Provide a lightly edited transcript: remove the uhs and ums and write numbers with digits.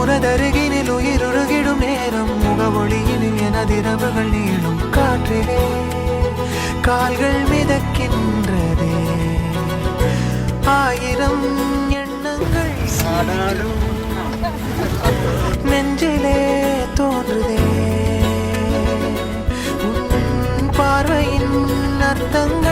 உனதருகினில் உயிருருகிடும் நேரம் முகவொளியினில் எனதிரவுகள் நீளும் காற்றிலே கால்கள் மிதக்கின்றதே ஆயிரம் எண்ணங்கள் நெஞ்சிலே தோன்றுதே உன் பார்வையின் அர்த்தங்கள்